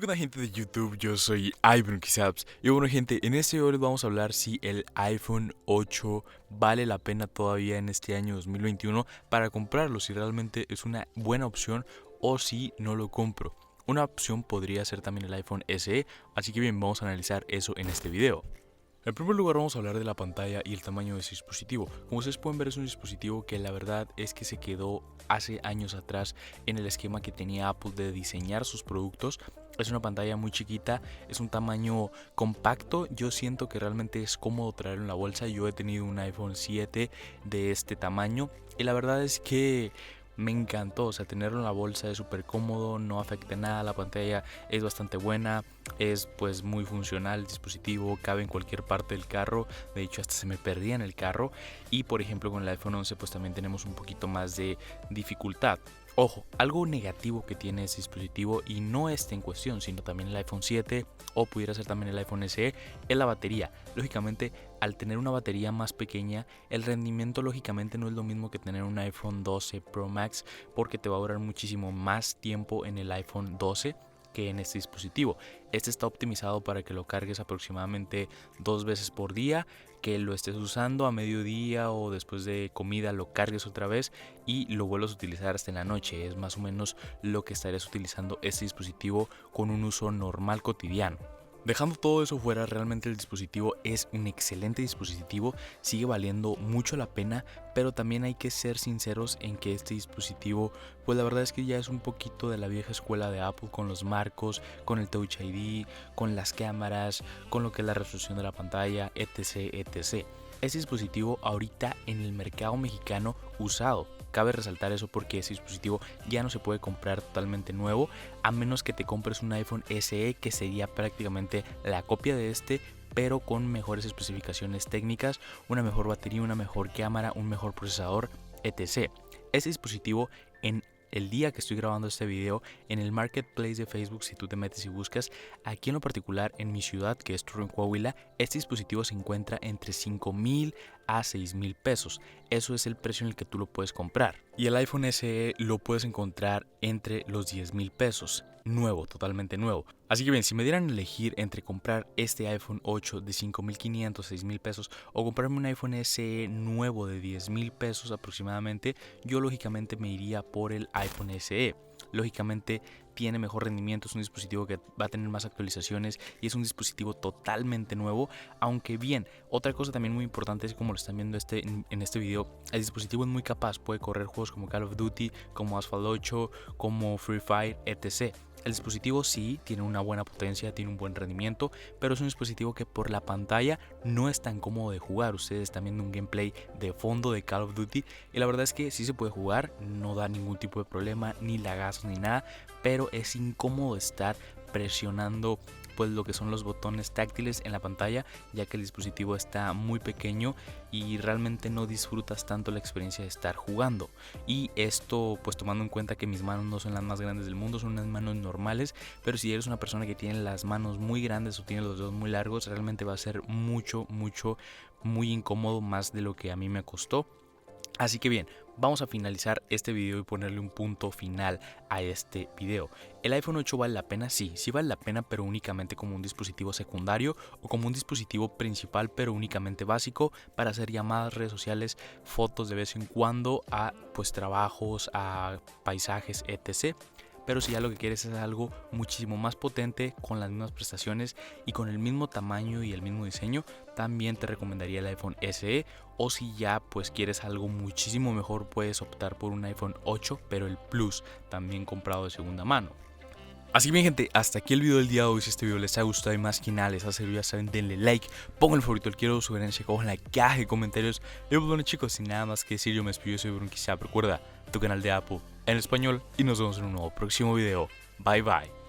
Hola gente de YouTube, yo soy iPhone. Y bueno gente, en este video les vamos a hablar si el iPhone 8 vale la pena todavía en este año 2021 para comprarlo, si realmente es una buena opción o si no lo compro. Una opción podría ser también el iPhone SE, así que bien, vamos a analizar eso en este video. En primer lugar vamos a hablar de la pantalla y el tamaño de ese dispositivo. Como ustedes pueden ver, es un dispositivo que la verdad es que se quedó hace años atrás en el esquema que tenía Apple de diseñar sus productos. Es una pantalla muy chiquita, es un tamaño compacto. Yo siento que realmente es cómodo traerlo en la bolsa. Yo he tenido un iPhone 7 de este tamaño y la verdad es que me encantó, o sea, tenerlo en la bolsa es súper cómodo, no afecta nada, la pantalla es bastante buena, es pues muy funcional el dispositivo, cabe en cualquier parte del carro, de hecho hasta se me perdía en el carro. Y por ejemplo con el iPhone 11 pues también tenemos un poquito más de dificultad. Ojo, algo negativo que tiene este dispositivo, y no este en cuestión, sino también el iPhone 7 o pudiera ser también el iPhone SE, es la batería. Lógicamente, al tener una batería más pequeña, el rendimiento lógicamente no es lo mismo que tener un iPhone 12 Pro Max, porque te va a durar muchísimo más tiempo en el iPhone 12 que en este dispositivo. Este está optimizado para que lo cargues aproximadamente 2 veces por día, que lo estés usando a mediodía o después de comida lo cargues otra vez y lo vuelvas a utilizar hasta en la noche. Es más o menos lo que estarías utilizando este dispositivo con un uso normal cotidiano. Dejando todo eso fuera, realmente el dispositivo es un excelente dispositivo, sigue valiendo mucho la pena, pero también hay que ser sinceros en que este dispositivo, pues la verdad es que ya es un poquito de la vieja escuela de Apple, con los marcos, con el Touch ID, con las cámaras, con lo que es la resolución de la pantalla, etc. Este dispositivo ahorita en el mercado mexicano usado. Cabe resaltar eso porque ese dispositivo ya no se puede comprar totalmente nuevo, a menos que te compres un iPhone SE, que sería prácticamente la copia de este, pero con mejores especificaciones técnicas, una mejor batería, una mejor cámara, un mejor procesador, etc. Este dispositivo, en el día que estoy grabando este video, en el marketplace de Facebook, si tú te metes y buscas, aquí en lo particular en mi ciudad, que es Torreón, Coahuila, este dispositivo se encuentra entre 5,000 a 6,000 pesos. Eso es el precio en el que tú lo puedes comprar. Y el iPhone SE lo puedes encontrar entre los 10,000 pesos. Nuevo, totalmente nuevo. Así que bien, si me dieran a elegir entre comprar este iPhone 8 de 5,500, 6,000 pesos o comprarme un iPhone SE nuevo de 10,000 pesos aproximadamente, yo lógicamente me iría por el iPhone SE. Lógicamente tiene mejor rendimiento, es un dispositivo que va a tener más actualizaciones y es un dispositivo totalmente nuevo. Aunque bien, otra cosa también muy importante es, como lo están viendo en este video, el dispositivo es muy capaz, puede correr juegos como Call of Duty, como Asphalt 8, como Free Fire, etc. El dispositivo sí tiene una buena potencia, tiene un buen rendimiento, pero es un dispositivo que por la pantalla no es tan cómodo de jugar. Ustedes están viendo un gameplay de fondo de Call of Duty y la verdad es que sí se puede jugar, no da ningún tipo de problema, ni lagazos ni nada, pero es incómodo estar presionando pues lo que son los botones táctiles en la pantalla, ya que el dispositivo está muy pequeño y realmente no disfrutas tanto la experiencia de estar jugando. Y esto pues tomando en cuenta que mis manos no son las más grandes del mundo, son unas manos normales, pero si eres una persona que tiene las manos muy grandes o tiene los dedos muy largos, realmente va a ser muy incómodo, más de lo que a mí me costó. Así que bien, vamos a finalizar este video y ponerle un punto final a este video. ¿El iPhone 8 vale la pena? Sí, sí vale la pena, pero únicamente como un dispositivo secundario o como un dispositivo principal, pero únicamente básico para hacer llamadas, redes sociales, fotos de vez en cuando, a pues trabajos, a paisajes, etc. Pero si ya lo que quieres es algo muchísimo más potente, con las mismas prestaciones y con el mismo tamaño y el mismo diseño, también te recomendaría el iPhone SE. O si ya pues quieres algo muchísimo mejor, puedes optar por un iPhone 8, pero el Plus, también comprado de segunda mano. Así que bien gente, hasta aquí el video del día de hoy. Si este video les ha gustado y más que nada les ha servido, ya saben, denle like, pongan el favorito, el quiero, sugerencia en la caja de comentarios. Y pues bueno chicos, sin nada más que decir, yo me despido, soy Brunquisa. Recuerda, tu canal de Apple en español, y nos vemos en un nuevo próximo video. Bye bye.